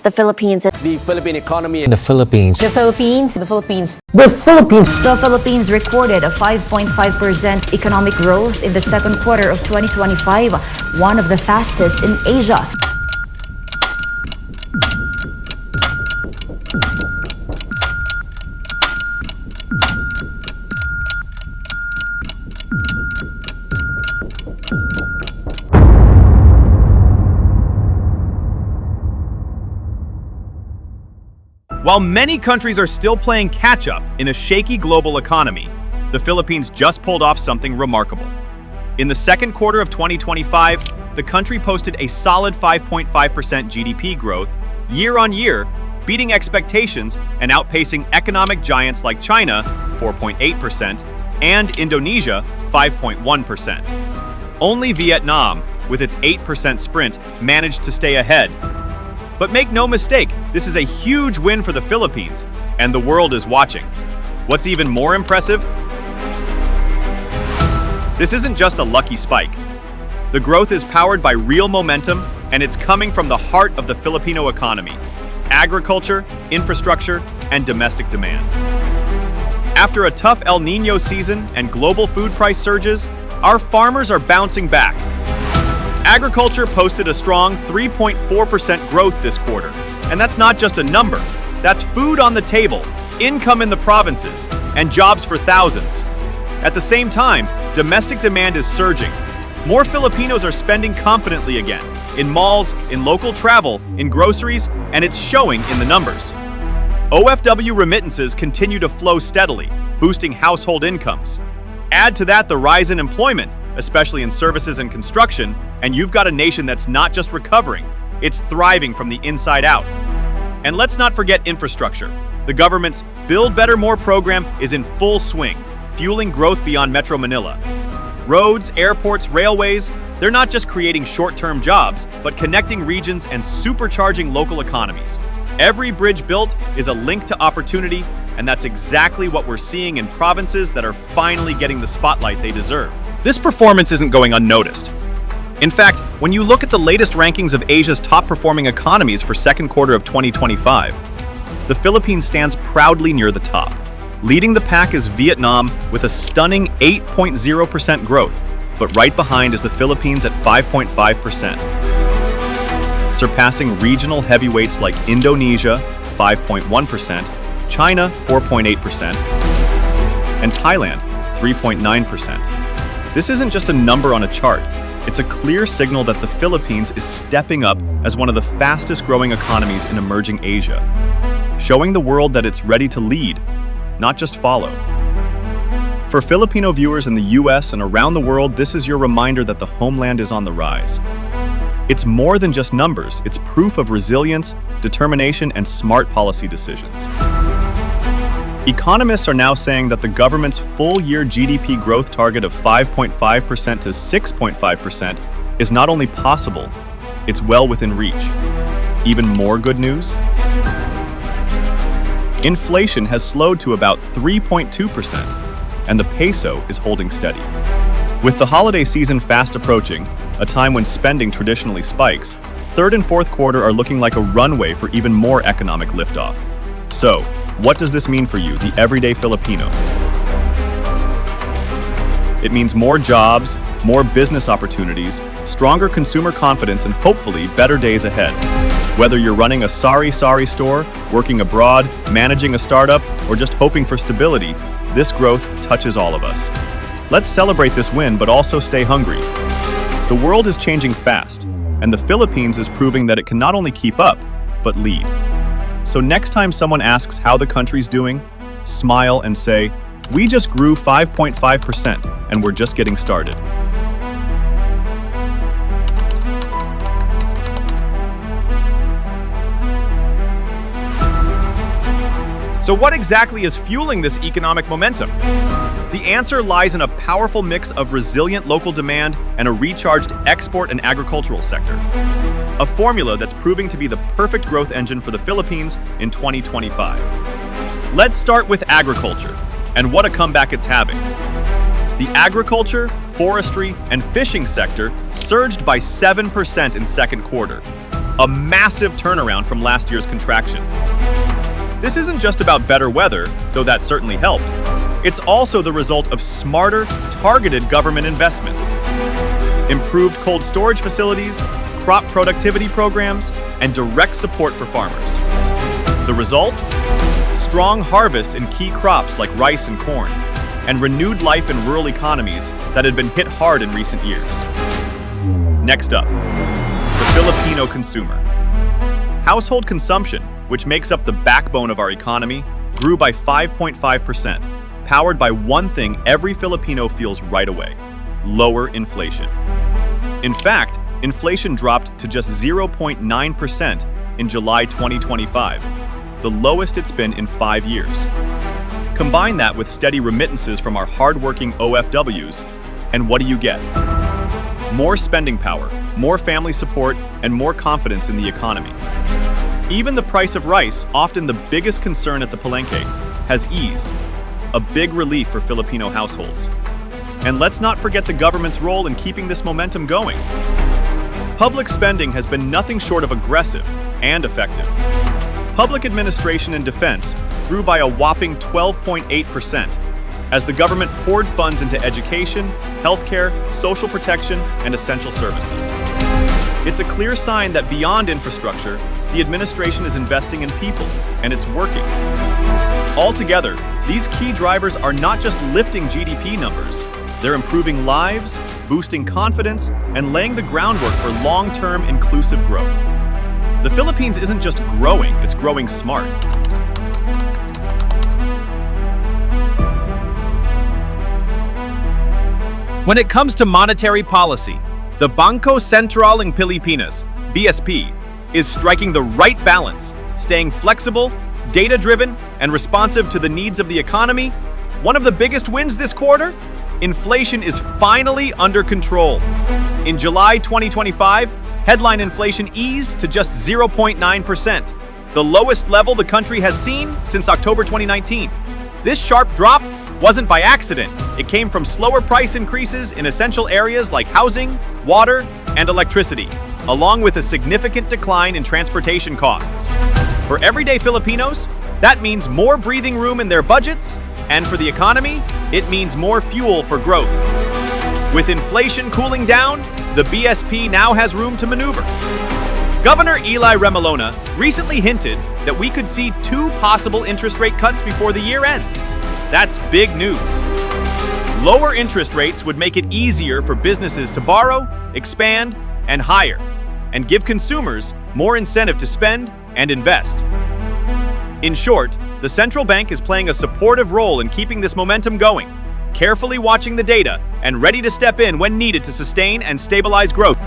the Philippines. The Philippine economy in the Philippines. The Philippines. The Philippines. The Philippines. The Philippines recorded a 5.5% economic growth in the second quarter of 2025, one of the fastest in Asia. While many countries are still playing catch-up in a shaky global economy, the Philippines just pulled off something remarkable. In the second quarter of 2025, the country posted a solid 5.5% GDP growth year-on-year, beating expectations and outpacing economic giants like China, 4.8%, and Indonesia, 5.1%. Only Vietnam, with its 8% sprint, managed to stay ahead. But make no mistake, this is a huge win for the Philippines, and the world is watching. What's even more impressive? This isn't just a lucky spike. The growth is powered by real momentum, and it's coming from the heart of the Filipino economy: agriculture, infrastructure, and domestic demand. After a tough El Niño season and global food price surges, our farmers are bouncing back. Agriculture posted a strong 3.4% growth this quarter. And that's not just a number. That's food on the table, income in the provinces, and jobs for thousands. At the same time, domestic demand is surging. More Filipinos are spending confidently again, in malls, in local travel, in groceries, and it's showing in the numbers. OFW remittances continue to flow steadily, boosting household incomes. Add to that the rise in employment, especially in services and construction, and you've got a nation that's not just recovering, it's thriving from the inside out. And let's not forget infrastructure. The government's Build Better More program is in full swing, fueling growth beyond Metro Manila. Roads, airports, railways, they're not just creating short-term jobs, but connecting regions and supercharging local economies. Every bridge built is a link to opportunity, and that's exactly what we're seeing in provinces that are finally getting the spotlight they deserve. This performance isn't going unnoticed. In fact, when you look at the latest rankings of Asia's top-performing economies for second quarter of 2025, the Philippines stands proudly near the top. Leading the pack is Vietnam with a stunning 8.0% growth, but right behind is the Philippines at 5.5%. Surpassing regional heavyweights like Indonesia, 5.1%, China, 4.8%, and Thailand, 3.9%. This isn't just a number on a chart. It's a clear signal that the Philippines is stepping up as one of the fastest growing economies in emerging Asia, showing the world that it's ready to lead, not just follow. For Filipino viewers in the US and around the world, this is your reminder that the homeland is on the rise. It's more than just numbers, it's proof of resilience, determination, and smart policy decisions. Economists are now saying that the government's full-year GDP growth target of 5.5% to 6.5% is not only possible, it's well within reach. Even more good news? Inflation has slowed to about 3.2%, and the peso is holding steady. With the holiday season fast approaching, a time when spending traditionally spikes, third and fourth quarter are looking like a runway for even more economic liftoff. So, what does this mean for you, the everyday Filipino? It means more jobs, more business opportunities, stronger consumer confidence, and hopefully better days ahead. Whether you're running a sari-sari store, working abroad, managing a startup, or just hoping for stability, this growth touches all of us. Let's celebrate this win, but also stay hungry. The world is changing fast, and the Philippines is proving that it can not only keep up, but lead. So next time someone asks how the country's doing, smile and say, "We just grew 5.5% and we're just getting started." So what exactly is fueling this economic momentum? The answer lies in a powerful mix of resilient local demand and a recharged export and agricultural sector. A formula that's proving to be the perfect growth engine for the Philippines in 2025. Let's start with agriculture, and what a comeback it's having. The agriculture, forestry, and fishing sector surged by 7% in second quarter. a massive turnaround from last year's contraction. This isn't just about better weather, though that certainly helped. It's also the result of smarter, targeted government investments. Improved cold storage facilities, crop productivity programs, and direct support for farmers. The result? Strong harvests in key crops like rice and corn, and renewed life in rural economies that had been hit hard in recent years. Next up, the Filipino consumer. Household consumption, which makes up the backbone of our economy, grew by 5.5%, powered by one thing every Filipino feels right away: lower inflation. In fact, inflation dropped to just 0.9% in July 2025, the lowest it's been in 5 years. Combine that with steady remittances from our hardworking OFWs, and what do you get? More spending power, more family support, and more confidence in the economy. Even the price of rice, often the biggest concern at the Palenque, has eased, a big relief for Filipino households. And let's not forget the government's role in keeping this momentum going. Public spending has been nothing short of aggressive and effective. Public administration and defense grew by a whopping 12.8% as the government poured funds into education, healthcare, social protection, and essential services. It's a clear sign that beyond infrastructure, the administration is investing in people, and it's working. Altogether, these key drivers are not just lifting GDP numbers, they're improving lives, boosting confidence, and laying the groundwork for long-term inclusive growth. The Philippines isn't just growing, it's growing smart. When it comes to monetary policy, the Bangko Sentral ng Pilipinas, BSP, is striking the right balance, staying flexible, data-driven, and responsive to the needs of the economy. One of the biggest wins this quarter? Inflation is finally under control. In July 2025, headline inflation eased to just 0.9%, the lowest level the country has seen since October 2019. This sharp drop wasn't by accident. It came from slower price increases in essential areas like housing, water, and electricity, along with a significant decline in transportation costs. For everyday Filipinos, that means more breathing room in their budgets, and for the economy, it means more fuel for growth. With inflation cooling down, the BSP now has room to maneuver. Governor Eli Remolona recently hinted that we could see 2 possible interest rate cuts before the year ends. That's big news. Lower interest rates would make it easier for businesses to borrow, expand, and hire, and give consumers more incentive to spend and invest. In short, the central bank is playing a supportive role in keeping this momentum going, carefully watching the data and ready to step in when needed to sustain and stabilize growth.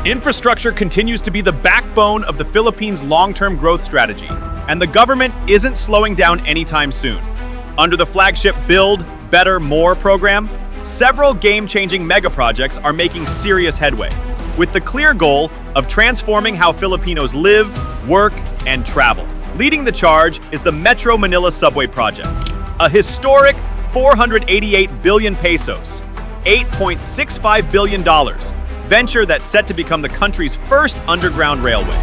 Infrastructure continues to be the backbone of the Philippines' long-term growth strategy, and the government isn't slowing down anytime soon. Under the flagship Build, Better, More program, several game-changing mega-projects are making serious headway, with the clear goal of transforming how Filipinos live, work, and travel. Leading the charge is the Metro Manila Subway Project, a historic 488 billion pesos, $8.65 billion, venture that's set to become the country's first underground railway.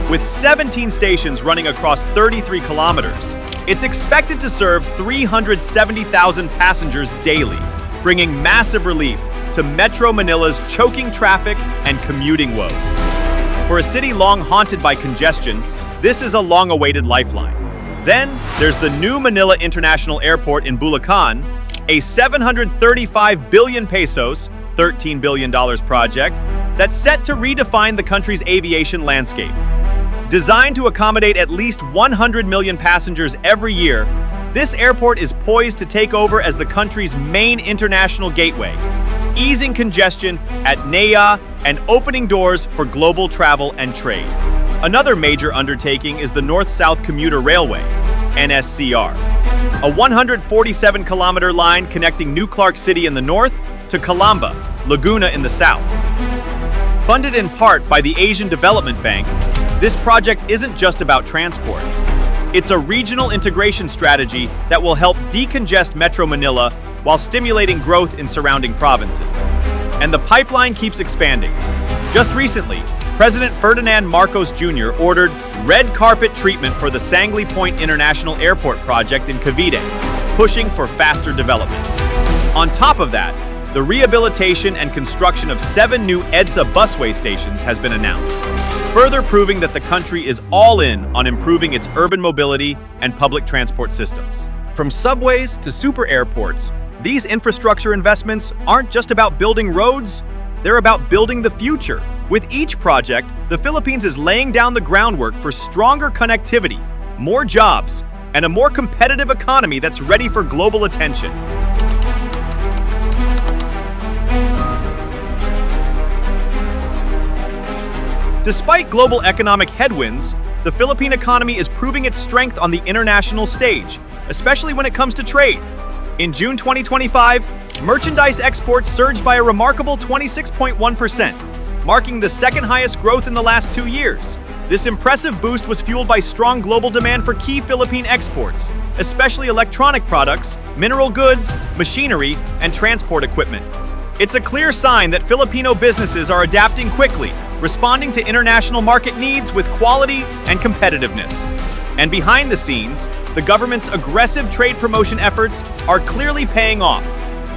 With 17 stations running across 33 kilometers, it's expected to serve 370,000 passengers daily, bringing massive relief to Metro Manila's choking traffic and commuting woes. For a city long haunted by congestion, this is a long-awaited lifeline. Then, there's the new Manila International Airport in Bulacan, a 735 billion pesos, $13 billion project that's set to redefine the country's aviation landscape. Designed to accommodate at least 100 million passengers every year, this airport is poised to take over as the country's main international gateway, easing congestion at NAIA and opening doors for global travel and trade. Another major undertaking is the North-South Commuter Railway, NSCR, a 147-kilometer line connecting New Clark City in the north to Calamba, Laguna in the south. Funded in part by the Asian Development Bank, this project isn't just about transport. It's a regional integration strategy that will help decongest Metro Manila while stimulating growth in surrounding provinces. And the pipeline keeps expanding. Just recently, President Ferdinand Marcos Jr. ordered red carpet treatment for the Sangley Point International Airport project in Cavite, pushing for faster development. On top of that, the rehabilitation and construction of 7 new EDSA busway stations has been announced, further proving that the country is all in on improving its urban mobility and public transport systems. From subways to super airports, these infrastructure investments aren't just about building roads, they're about building the future. With each project, the Philippines is laying down the groundwork for stronger connectivity, more jobs, and a more competitive economy that's ready for global attention. Despite global economic headwinds, the Philippine economy is proving its strength on the international stage, especially when it comes to trade. In June 2025, merchandise exports surged by a remarkable 26.1%, marking the second highest growth in the last 2 years. This impressive boost was fueled by strong global demand for key Philippine exports, especially electronic products, mineral goods, machinery, and transport equipment. It's a clear sign that Filipino businesses are adapting quickly, responding to international market needs with quality and competitiveness. And behind the scenes, the government's aggressive trade promotion efforts are clearly paying off.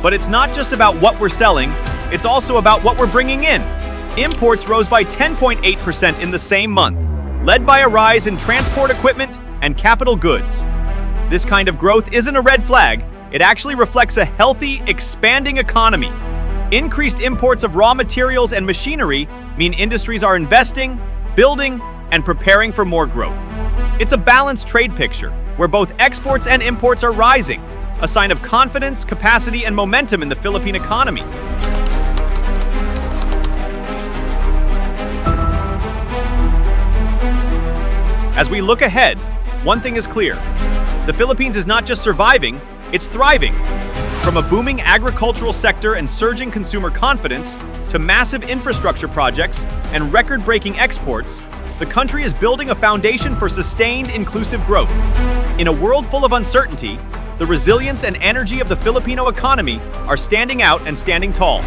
But it's not just about what we're selling, it's also about what we're bringing in. Imports rose by 10.8% in the same month, led by a rise in transport equipment and capital goods. This kind of growth isn't a red flag, it actually reflects a healthy, expanding economy. Increased imports of raw materials and machinery mean industries are investing, building, and preparing for more growth. It's a balanced trade picture, where both exports and imports are rising, a sign of confidence, capacity, and momentum in the Philippine economy. As we look ahead, one thing is clear. The Philippines is not just surviving, it's thriving. From a booming agricultural sector and surging consumer confidence to massive infrastructure projects and record-breaking exports, the country is building a foundation for sustained, inclusive growth. In a world full of uncertainty, the resilience and energy of the Filipino economy are standing out and standing tall.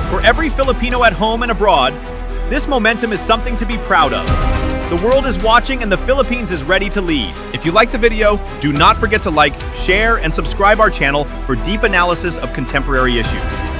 For every Filipino at home and abroad, this momentum is something to be proud of. The world is watching and the Philippines is ready to lead. If you liked the video, do not forget to like, share, and subscribe our channel for deep analysis of contemporary issues.